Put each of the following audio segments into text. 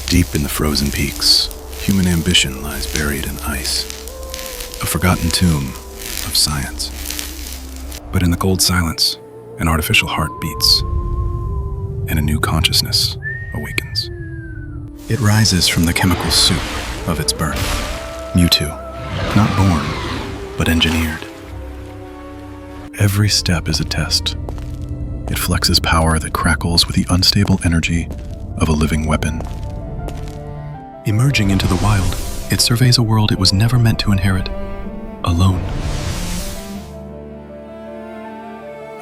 Deep in the frozen peaks, human ambition lies buried in ice, a forgotten tomb of science. But in the cold silence, an artificial heart beats, and a new consciousness awakens. It rises from the chemical soup of its birth. Mewtwo, not born, but engineered. Every step is a test. It flexes power that crackles with the unstable energy of a living weapon. Emerging into the wild, it surveys a world it was never meant to inherit, alone.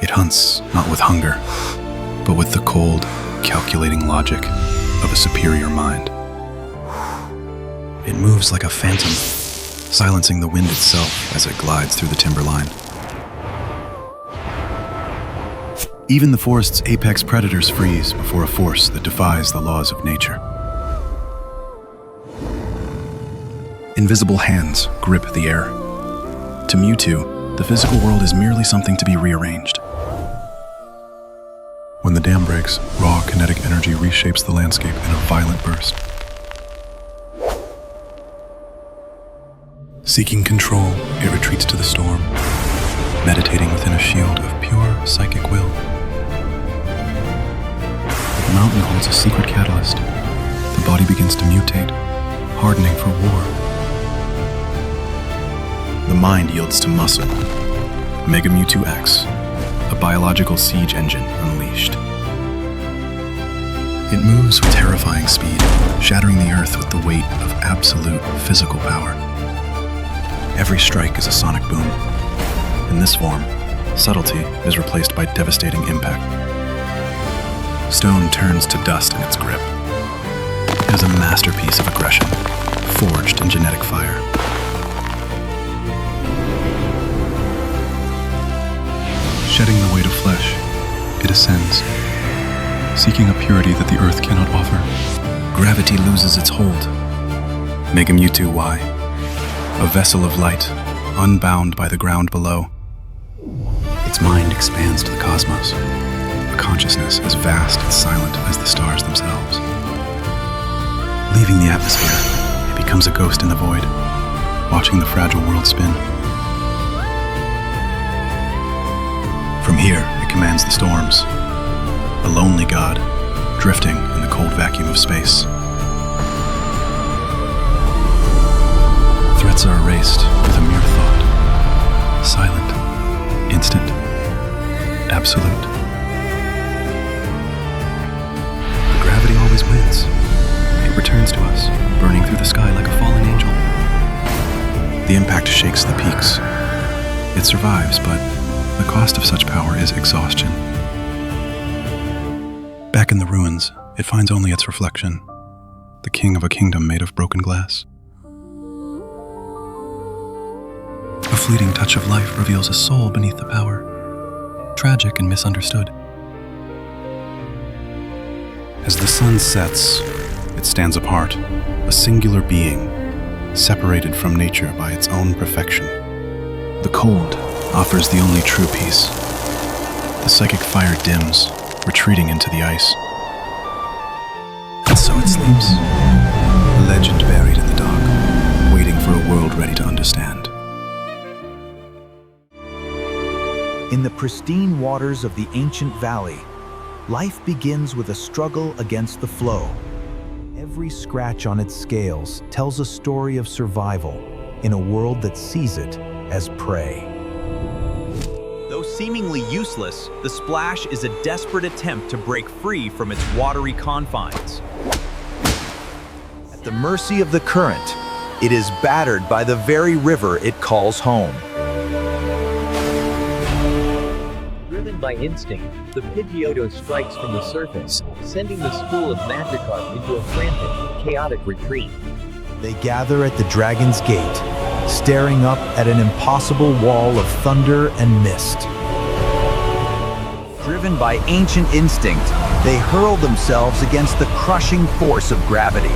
It hunts not with hunger, but with the cold, calculating logic of a superior mind. It moves like a phantom, silencing the wind itself as it glides through the timberline. Even the forest's apex predators freeze before a force that defies the laws of nature. Invisible hands grip the air. To Mewtwo, the physical world is merely something to be rearranged. When the dam breaks, raw kinetic energy reshapes the landscape in a violent burst. Seeking control, it retreats to the storm, meditating within a shield of pure psychic will. The mountain holds a secret catalyst. The body begins to mutate, hardening for war. The mind yields to muscle. Mega Mewtwo X, a biological siege engine unleashed. It moves with terrifying speed, shattering the earth with the weight of absolute physical power. Every strike is a sonic boom. In this form, subtlety is replaced by devastating impact. Stone turns to dust in its grip. It is a masterpiece of aggression, forged in genetic fire. Shedding the weight of flesh, it ascends, seeking a purity that the earth cannot offer. Gravity loses its hold. Mega Mewtwo Y, a vessel of light, unbound by the ground below. Its mind expands to the cosmos, a consciousness as vast and silent as the stars themselves. Leaving the atmosphere, it becomes a ghost in the void, watching the fragile world spin. From here, it commands the storms, a lonely god, drifting in the cold vacuum of space. Threats are erased with a mere thought, silent, instant, absolute. But gravity always wins. It returns to us, burning through the sky like a fallen angel. The impact shakes the peaks. It survives, but the cost of such power is exhaustion. Back in the ruins, it finds only its reflection, the king of a kingdom made of broken glass. A fleeting touch of life reveals a soul beneath the power, tragic and misunderstood. As the sun sets, it stands apart, a singular being, separated from nature by its own perfection. The cold offers the only true peace. The psychic fire dims, retreating into the ice. And so it sleeps, a legend buried in the dark, waiting for a world ready to understand. In the pristine waters of the ancient valley, life begins with a struggle against the flow. Every scratch on its scales tells a story of survival in a world that sees it as prey. Though seemingly useless, the splash is a desperate attempt to break free from its watery confines. At the mercy of the current, it is battered by the very river it calls home. Driven by instinct, the Pidgeotto strikes from the surface, sending the school of Magikarp into a frantic, chaotic retreat. They gather at the Dragon's Gate, staring up at an impossible wall of thunder and mist. Driven by ancient instinct, they hurl themselves against the crushing force of gravity.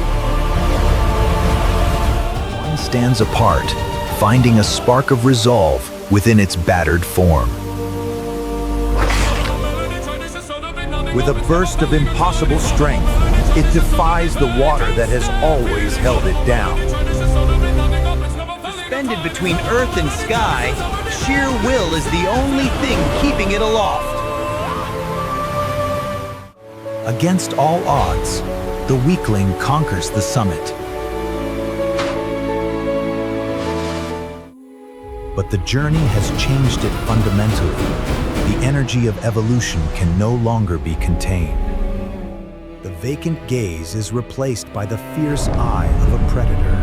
One stands apart, finding a spark of resolve within its battered form. With a burst of impossible strength, It defies the water that has always held it down. Suspended between earth and sky, sheer will is the only thing keeping it aloft. Against all odds, the weakling conquers the summit. But the journey has changed it fundamentally. The energy of evolution can no longer be contained. The vacant gaze is replaced by the fierce eye of a predator.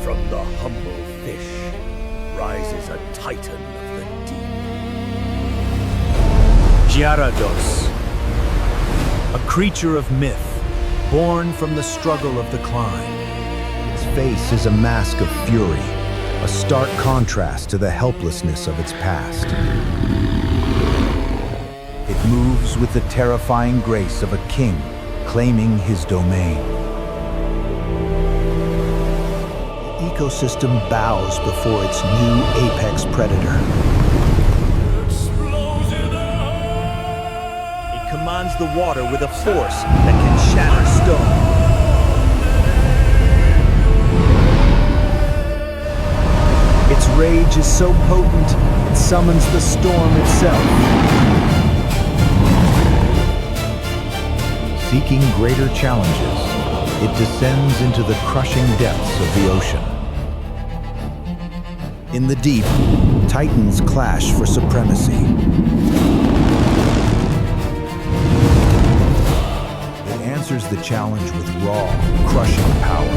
From the humble fish rises a titan of the deep. Gyarados, a creature of myth, born from the struggle of the climb. Its face is a mask of fury, a stark contrast to the helplessness of its past. It moves with the terrifying grace of a king claiming his domain. The ecosystem bows before its new apex predator. It commands the water with a force that can shatter stone. Its rage is so potent, it summons the storm itself. Seeking greater challenges, it descends into the crushing depths of the ocean. In the deep, titans clash for supremacy. It answers the challenge with raw, crushing power.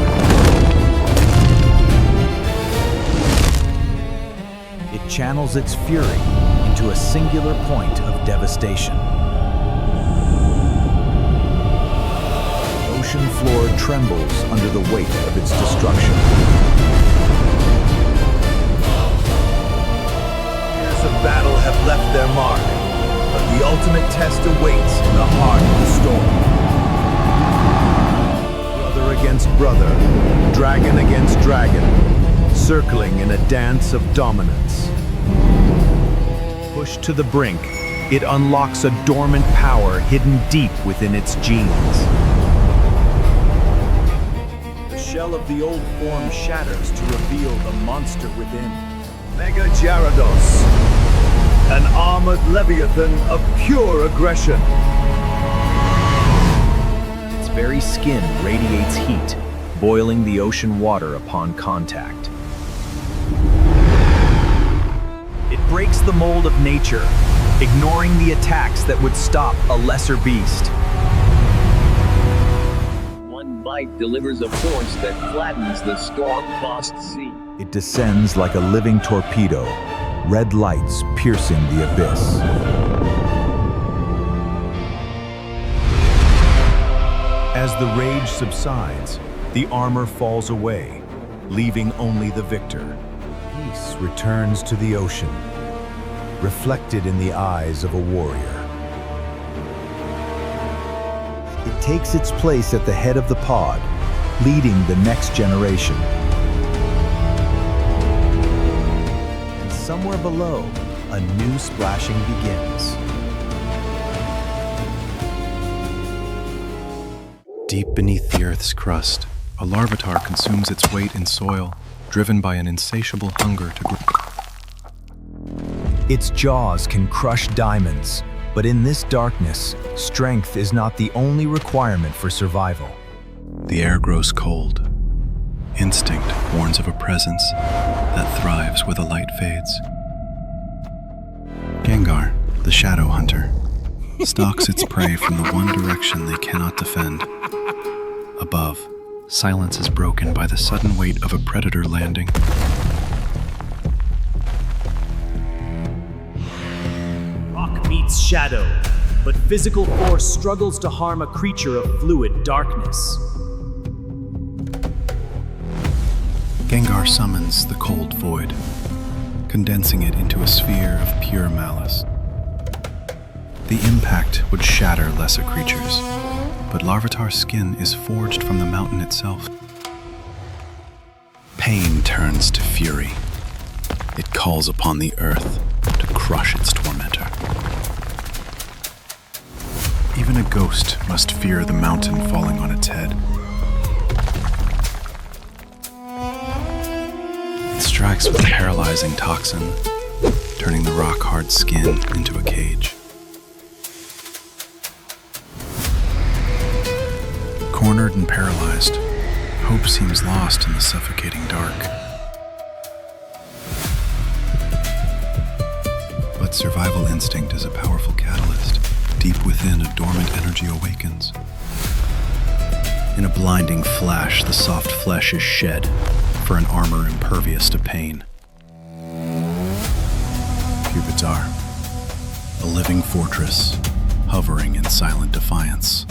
It channels its fury into a singular point of devastation. The ocean floor trembles under the weight of its destruction. Years of battle have left their mark, but the ultimate test awaits in the heart of the storm. Brother against brother, dragon against dragon, circling in a dance of dominance. Pushed to the brink, it unlocks a dormant power hidden deep within its genes. The shell of the old form shatters to reveal the monster within. Mega Gyarados, an armored leviathan of pure aggression. Its very skin radiates heat, boiling the ocean water upon contact. It breaks the mold of nature, ignoring the attacks that would stop a lesser beast. One bite delivers a force that flattens the storm-tossed sea. It descends like a living torpedo, red lights piercing the abyss. As the rage subsides, the armor falls away, leaving only the victor. Peace returns to the ocean, reflected in the eyes of a warrior. It takes its place at the head of the pod, leading the next generation. And somewhere below, a new splashing begins. Deep beneath the Earth's crust, a larvitar consumes its weight in soil, driven by an insatiable hunger to grow. Its jaws can crush diamonds, but in this darkness, strength is not the only requirement for survival. The air grows cold. Instinct warns of a presence that thrives where the light fades. Gengar, the shadow hunter, stalks its prey from the one direction they cannot defend. Above, silence is broken by the sudden weight of a predator landing. Rock meets shadow, but physical force struggles to harm a creature of fluid darkness. Gengar summons the cold void, condensing it into a sphere of pure malice. The impact would shatter lesser creatures, but Larvitar's skin is forged from the mountain itself. Pain turns to fury. It calls upon the earth to crush its tormentor. Even a ghost must fear the mountain falling on its head. It strikes with a paralyzing toxin, turning the rock-hard skin into a cage. Cornered and paralyzed, hope seems lost in the suffocating dark. But survival instinct is a powerful catalyst. Deep within, a dormant energy awakens. In a blinding flash, the soft flesh is shed for an armor impervious to pain. Pupitar, a living fortress, hovering in silent defiance.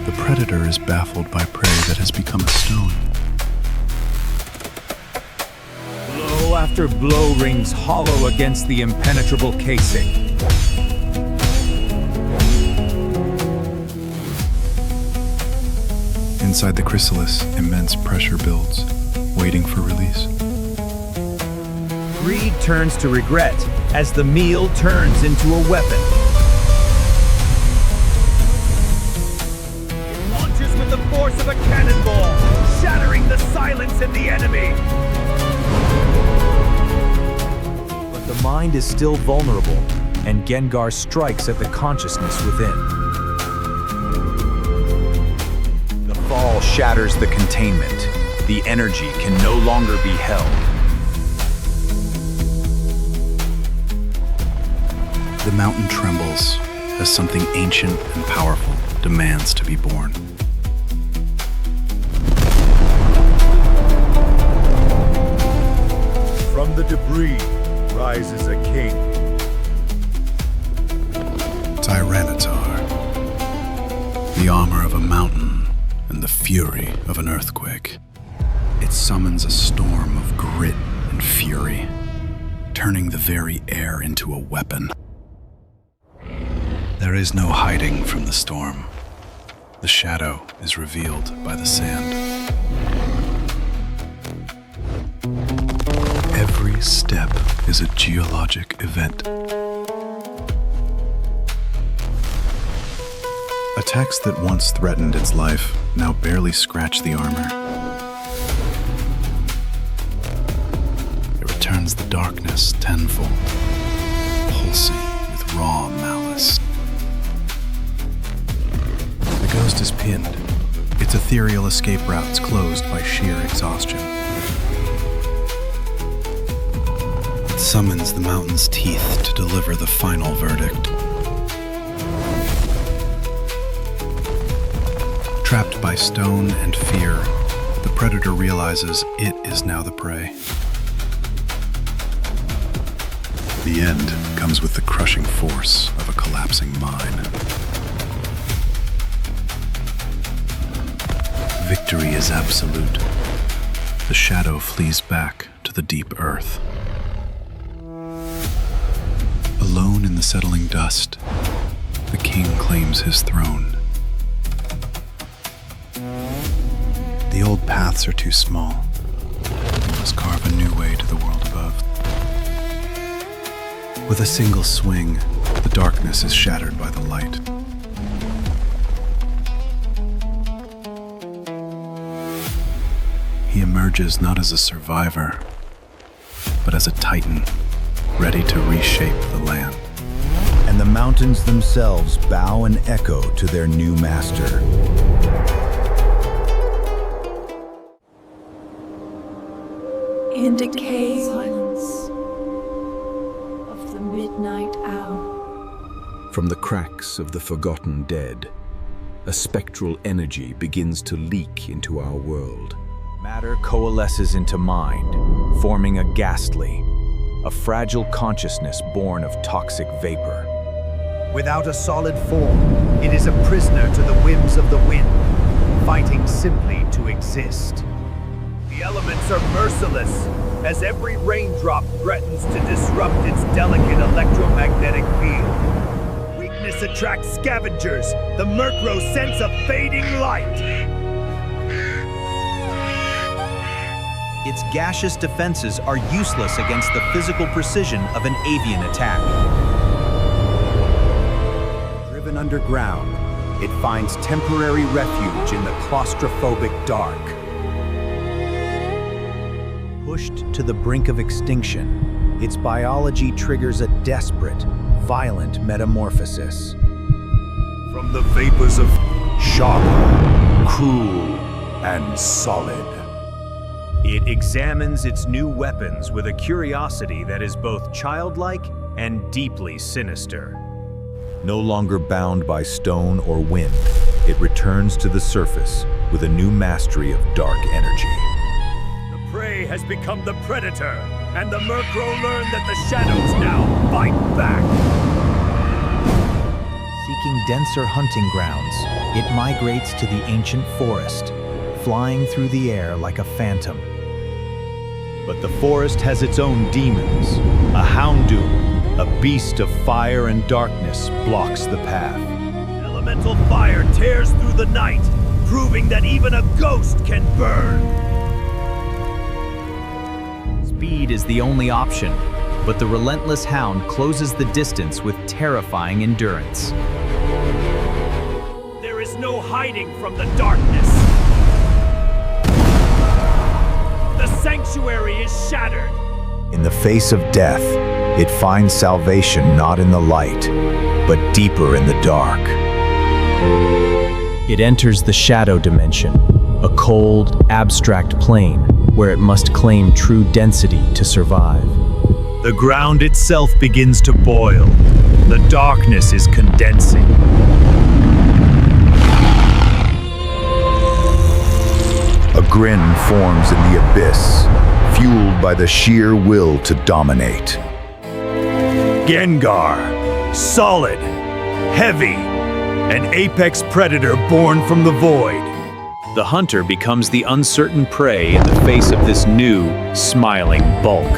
The predator is baffled by prey that has become a stone. Blow after blow rings hollow against the impenetrable casing. Inside the chrysalis, immense pressure builds, waiting for release. Greed turns to regret as the meal turns into a weapon. It launches with the force of a cannonball, shattering the silence in the enemy. But the mind is still vulnerable, and Gengar strikes at the consciousness within. The fall shatters the containment. The energy can no longer be held. The mountain trembles as something ancient and powerful demands to be born. From the debris rises a king. Tyranitar, the armor of a mountain and the fury of an earthquake. It summons a storm of grit and fury, turning the very air into a weapon. There is no hiding from the storm. The shadow is revealed by the sand. Every step is a geologic event. Attacks that once threatened its life now barely scratch the armor. It returns the darkness tenfold, pulsing with raw malice. The ghost is pinned, its ethereal escape routes closed by sheer exhaustion. It summons the mountain's teeth to deliver the final verdict. Trapped by stone and fear, the predator realizes it is now the prey. The end comes with the crushing force of a collapsing mine. Victory is absolute. The shadow flees back to the deep earth. Alone in the settling dust, the king claims his throne. The old paths are too small. We must carve a new way to the world above. With a single swing, the darkness is shattered by the light. He emerges not as a survivor, but as a titan, ready to reshape the land. And the mountains themselves bow and echo to their new master. In decay silence of the midnight hour. From the cracks of the forgotten dead, a spectral energy begins to leak into our world. Matter coalesces into mind, forming a ghastly, a fragile consciousness born of toxic vapor. Without a solid form, it is a prisoner to the whims of the wind, fighting simply to exist. The elements are merciless, as every raindrop threatens to disrupt its delicate electromagnetic field. Weakness attracts scavengers, the Murkrow sense a fading light. Its gaseous defenses are useless against the physical precision of an avian attack. Even underground, it finds temporary refuge in the claustrophobic dark. Pushed to the brink of extinction, its biology triggers a desperate, violent metamorphosis. From the vapors of sharp, cruel, and solid. It examines its new weapons with a curiosity that is both childlike and deeply sinister. No longer bound by stone or wind, it returns to the surface with a new mastery of dark energy. The prey has become the predator, and the Murkrow learn that the shadows now fight back. Seeking denser hunting grounds, it migrates to the ancient forest, flying through the air like a phantom. But the forest has its own demons. A Houndoom, a beast of fire and darkness, blocks the path. Elemental fire tears through the night, proving that even a ghost can burn. Speed is the only option, but the relentless hound closes the distance with terrifying endurance. There is no hiding from the darkness. The sanctuary is shattered. In the face of death, it finds salvation not in the light, but deeper in the dark. It enters the shadow dimension, a cold, abstract plane where it must claim true density to survive. The ground itself begins to boil. The darkness is condensing. A grin forms in the abyss, fueled by the sheer will to dominate. Gengar, solid, heavy, an apex predator born from the void. The hunter becomes the uncertain prey in the face of this new, smiling bulk.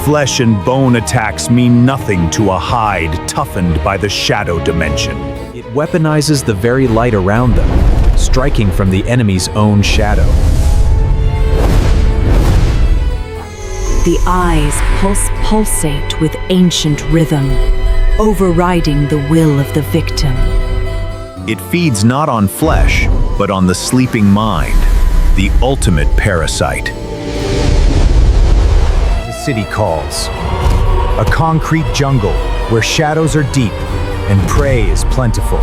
Flesh and bone attacks mean nothing to a hide toughened by the shadow dimension. It weaponizes the very light around them, striking from the enemy's own shadow. The eyes pulsate with ancient rhythm, overriding the will of the victim. It feeds not on flesh, but on the sleeping mind, the ultimate parasite. The city calls. A concrete jungle where shadows are deep and prey is plentiful.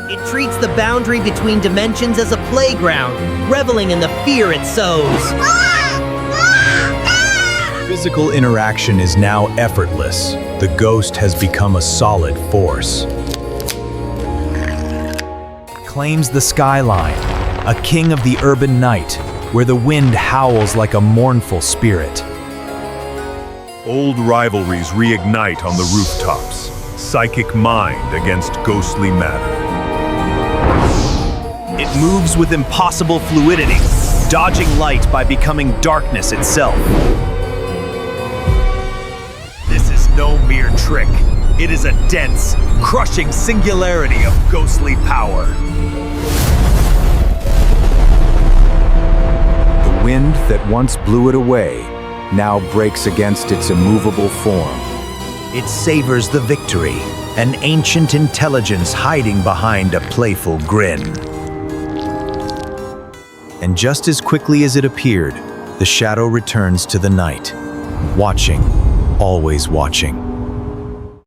It treats the boundary between dimensions as a playground, reveling in the fear it sows. Physical interaction is now effortless. The ghost has become a solid force. Claims the skyline, a king of the urban night, where the wind howls like a mournful spirit. Old rivalries reignite on the rooftops. Psychic mind against ghostly matter. It moves with impossible fluidity, dodging light by becoming darkness itself. This is no mere trick. It is a dense, crushing singularity of ghostly power. The wind that once blew it away now breaks against its immovable form. It savors the victory, an ancient intelligence hiding behind a playful grin. And just as quickly as it appeared, the shadow returns to the night, watching, always watching.